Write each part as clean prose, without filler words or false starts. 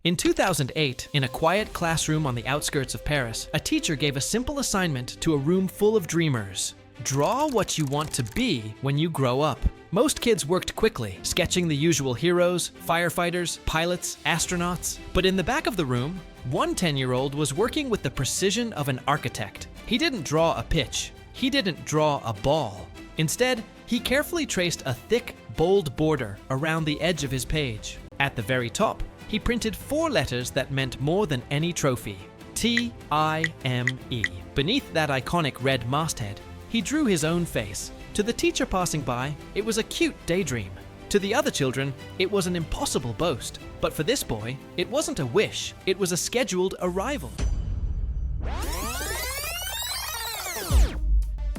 In 2008, in a quiet classroom on the outskirts of Paris, a teacher gave a simple assignment to a room full of dreamers. Draw what you want to be when you grow up. Most kids worked quickly, sketching the usual heroes, firefighters, pilots, astronauts. But in the back of the room, one 10-year-old was working with the precision of an architect. He didn't draw a pitch. He didn't draw a ball. Instead, he carefully traced a thick, bold border around the edge of his page. At the very top, he printed 4 letters that meant more than any trophy: T-I-M-E. Beneath that iconic red masthead, he drew his own face. To the teacher passing by, it was a cute daydream. To the other children, it was an impossible boast. But for this boy, it wasn't a wish, it was a scheduled arrival.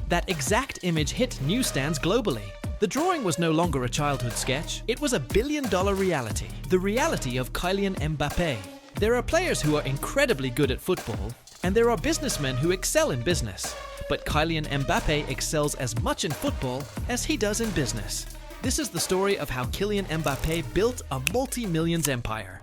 That exact image hit newsstands globally. The drawing was no longer a childhood sketch, it was a billion-dollar reality. The reality of Kylian Mbappé. There are players who are incredibly good at football, and there are businessmen who excel in business. But Kylian Mbappé excels as much in football as he does in business. This is the story of how Kylian Mbappé built a multi-millions empire.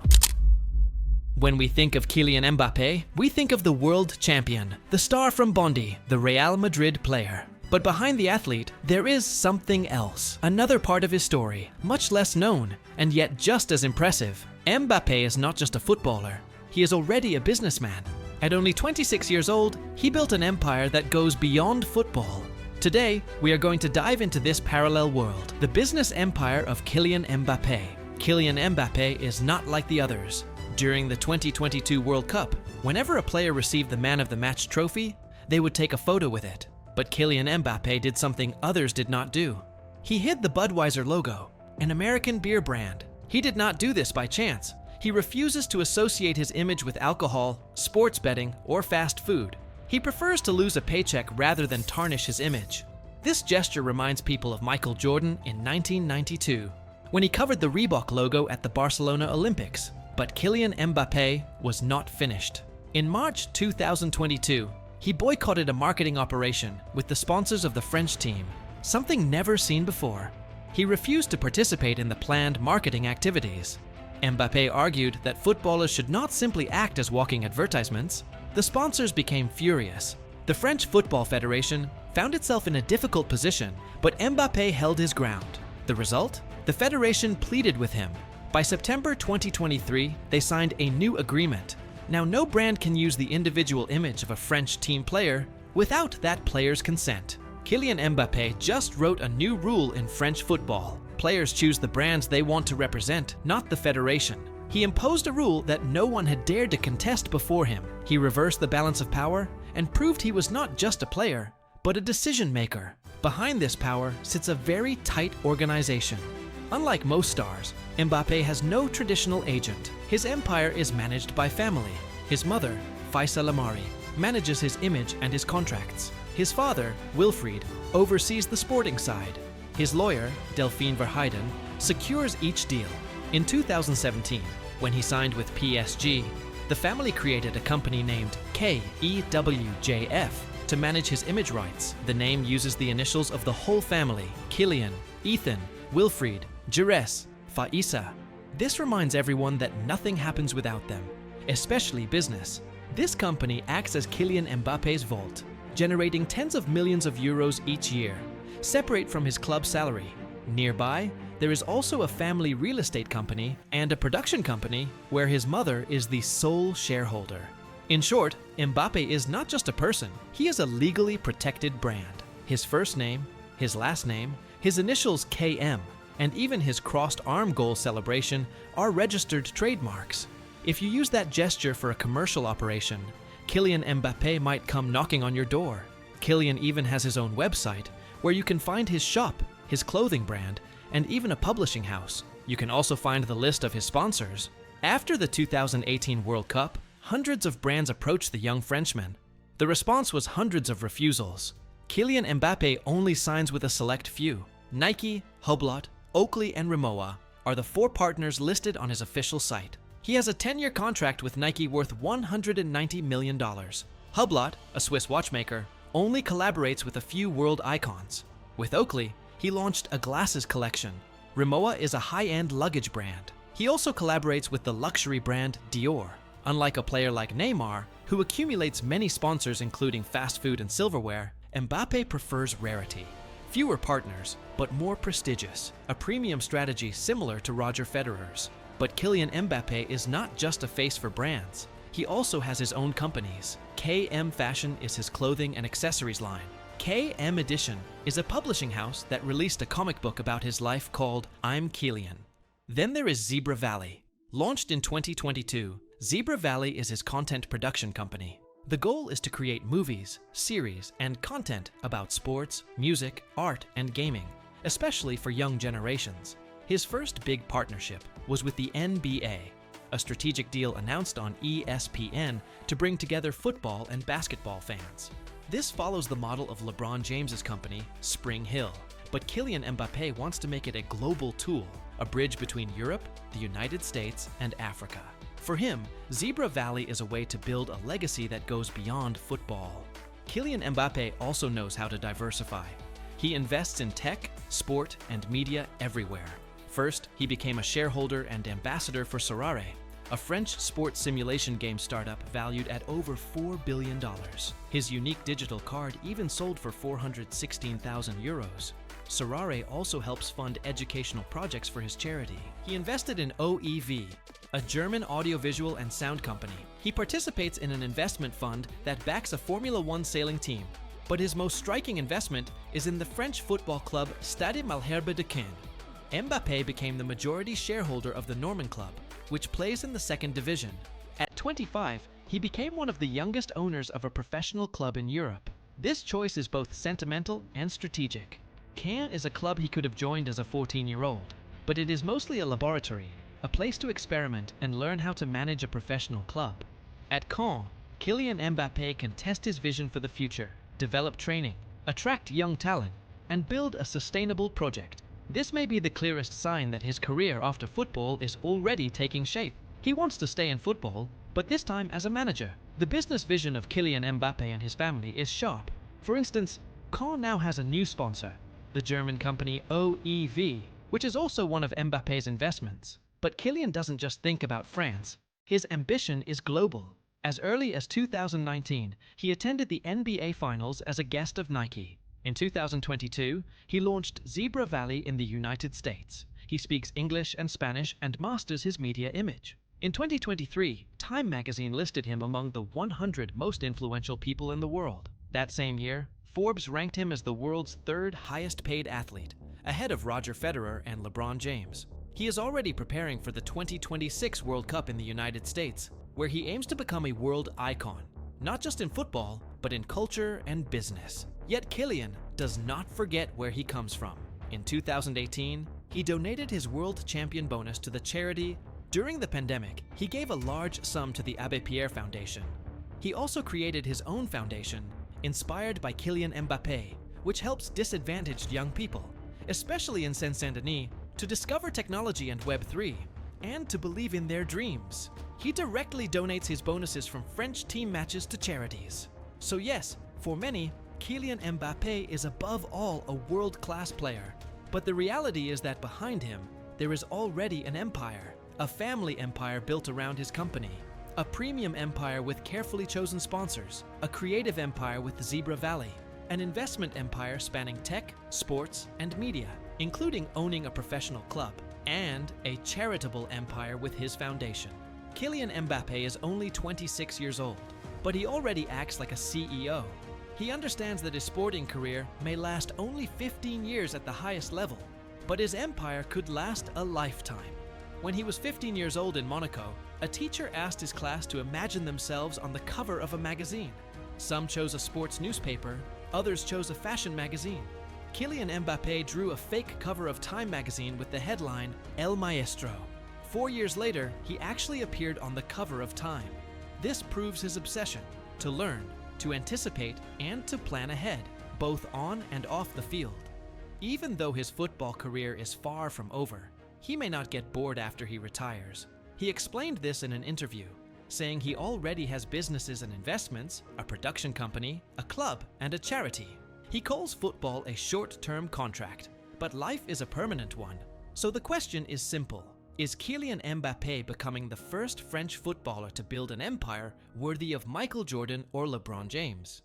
When we think of Kylian Mbappé, we think of the world champion, the star from Bondy, the Real Madrid player. But behind the athlete, there is something else. Another part of his story, much less known, and yet just as impressive. Mbappé is not just a footballer, he is already a businessman. At only 26 years old, he built an empire that goes beyond football. Today, we are going to dive into this parallel world, the business empire of Kylian Mbappé. Kylian Mbappé is not like the others. During the 2022 World Cup, whenever a player received the Man of the Match trophy, they would take a photo with it. But Kylian Mbappé did something others did not do. He hid the Budweiser logo, an American beer brand. He did not do this by chance. He refuses to associate his image with alcohol, sports betting, or fast food. He prefers to lose a paycheck rather than tarnish his image. This gesture reminds people of Michael Jordan in 1992, when he covered the Reebok logo at the Barcelona Olympics. But Kylian Mbappé was not finished. In March 2022, he boycotted a marketing operation with the sponsors of the French team, something never seen before. He refused to participate in the planned marketing activities. Mbappé argued that footballers should not simply act as walking advertisements. The sponsors became furious. The French Football Federation found itself in a difficult position, but Mbappé held his ground. The result? The federation pleaded with him. By September 2023, they signed a new agreement. Now, no brand can use the individual image of a French team player without that player's consent. Kylian Mbappé just wrote a new rule in French football. Players choose the brands they want to represent, not the federation. He imposed a rule that no one had dared to contest before him. He reversed the balance of power and proved he was not just a player, but a decision maker. Behind this power sits a very tight organization. Unlike most stars, Mbappé has no traditional agent. His empire is managed by family. His mother, Faisa Lamari, manages his image and his contracts. His father, Wilfried, oversees the sporting side. His lawyer, Delphine Verheiden, secures each deal. In 2017, when he signed with PSG, the family created a company named KEWJF to manage his image rights. The name uses the initials of the whole family: Kylian, Ethan, Wilfried, Jires, Faisa. This reminds everyone that nothing happens without them, especially business. This company acts as Kylian Mbappe's vault, generating tens of millions of euros each year, separate from his club salary. Nearby, there is also a family real estate company and a production company where his mother is the sole shareholder. In short, Mbappé is not just a person, he is a legally protected brand. His first name, his last name, his initials KM, and even his crossed arm goal celebration are registered trademarks. If you use that gesture for a commercial operation, Kylian Mbappé might come knocking on your door. Kylian even has his own website, where you can find his shop, his clothing brand, and even a publishing house. You can also find the list of his sponsors. After the 2018 World Cup, hundreds of brands approached the young Frenchman. The response was hundreds of refusals. Kylian Mbappé only signs with a select few. Nike, Hublot, Oakley, and Rimowa are the 4 partners listed on his official site. He has a 10-year contract with Nike worth $190 million. Hublot, a Swiss watchmaker, only collaborates with a few world icons. With Oakley, he launched a glasses collection. Rimowa is a high-end luggage brand. He also collaborates with the luxury brand Dior. Unlike a player like Neymar, who accumulates many sponsors including fast food and silverware, Mbappé prefers rarity. Fewer partners, but more prestigious, a premium strategy similar to Roger Federer's. But Kylian Mbappé is not just a face for brands. He also has his own companies. KM Fashion is his clothing and accessories line. KM Edition is a publishing house that released a comic book about his life called I'm Kylian. Then there is Zebra Valley. Launched in 2022, Zebra Valley is his content production company. The goal is to create movies, series, and content about sports, music, art, and gaming, especially for young generations. His first big partnership was with the NBA, a strategic deal announced on ESPN to bring together football and basketball fans. This follows the model of LeBron James's company, Spring Hill, but Kylian Mbappé wants to make it a global tool, a bridge between Europe, the United States, and Africa. For him, Zebra Valley is a way to build a legacy that goes beyond football. Kylian Mbappé also knows how to diversify. He invests in tech, sport, and media everywhere. First, he became a shareholder and ambassador for Sorare, a French sports simulation game startup valued at over $4 billion. His unique digital card even sold for 416,000 euros. Sorare also helps fund educational projects for his charity. He invested in OEV, a German audiovisual and sound company. He participates in an investment fund that backs a Formula One sailing team. But his most striking investment is in the French football club Stade Malherbe de Caen. Mbappé became the majority shareholder of the Norman club, which plays in the second division. At 25, he became one of the youngest owners of a professional club in Europe. This choice is both sentimental and strategic. Caen is a club he could have joined as a 14-year-old, but it is mostly a laboratory, a place to experiment and learn how to manage a professional club. At Caen, Kylian Mbappé can test his vision for the future, develop training, attract young talent, and build a sustainable project. This may be the clearest sign that his career after football is already taking shape. He wants to stay in football, but this time as a manager. The business vision of Kylian Mbappé and his family is sharp. For instance, Caen now has a new sponsor, the German company OEV, which is also one of Mbappé's investments. But Kylian doesn't just think about France. His ambition is global. As early as 2019, he attended the NBA Finals as a guest of Nike. In 2022, he launched Zebra Valley in the United States. He speaks English and Spanish and masters his media image. In 2023, Time magazine listed him among the 100 most influential people in the world. That same year, Forbes ranked him as the world's third highest paid athlete, ahead of Roger Federer and LeBron James. He is already preparing for the 2026 World Cup in the United States, where he aims to become a world icon, not just in football, but in culture and business. Yet Kylian does not forget where he comes from. In 2018, he donated his world champion bonus to the charity. During the pandemic, he gave a large sum to the Abbé Pierre Foundation. He also created his own foundation, inspired by Kylian Mbappé, which helps disadvantaged young people, especially in Saint-Denis, to discover technology and Web3, and to believe in their dreams. He directly donates his bonuses from French team matches to charities. So yes, for many, Kylian Mbappé is above all a world-class player. But the reality is that behind him, there is already an empire, a family empire built around his company, a premium empire with carefully chosen sponsors, a creative empire with the Zebra Valley, an investment empire spanning tech, sports, and media, including owning a professional club, and a charitable empire with his foundation. Kylian Mbappé is only 26 years old, but he already acts like a CEO. He understands that his sporting career may last only 15 years at the highest level, but his empire could last a lifetime. When he was 15 years old in Monaco, a teacher asked his class to imagine themselves on the cover of a magazine. Some chose a sports newspaper, others chose a fashion magazine. Kylian Mbappé drew a fake cover of Time magazine with the headline, El Maestro. 4 years later, he actually appeared on the cover of Time. This proves his obsession to learn, to anticipate, and to plan ahead, both on and off the field. Even though his football career is far from over, he may not get bored after he retires. He explained this in an interview, saying he already has businesses and investments, a production company, a club, and a charity. He calls football a short-term contract, but life is a permanent one. So the question is simple. Is Kylian Mbappé becoming the first French footballer to build an empire worthy of Michael Jordan or LeBron James?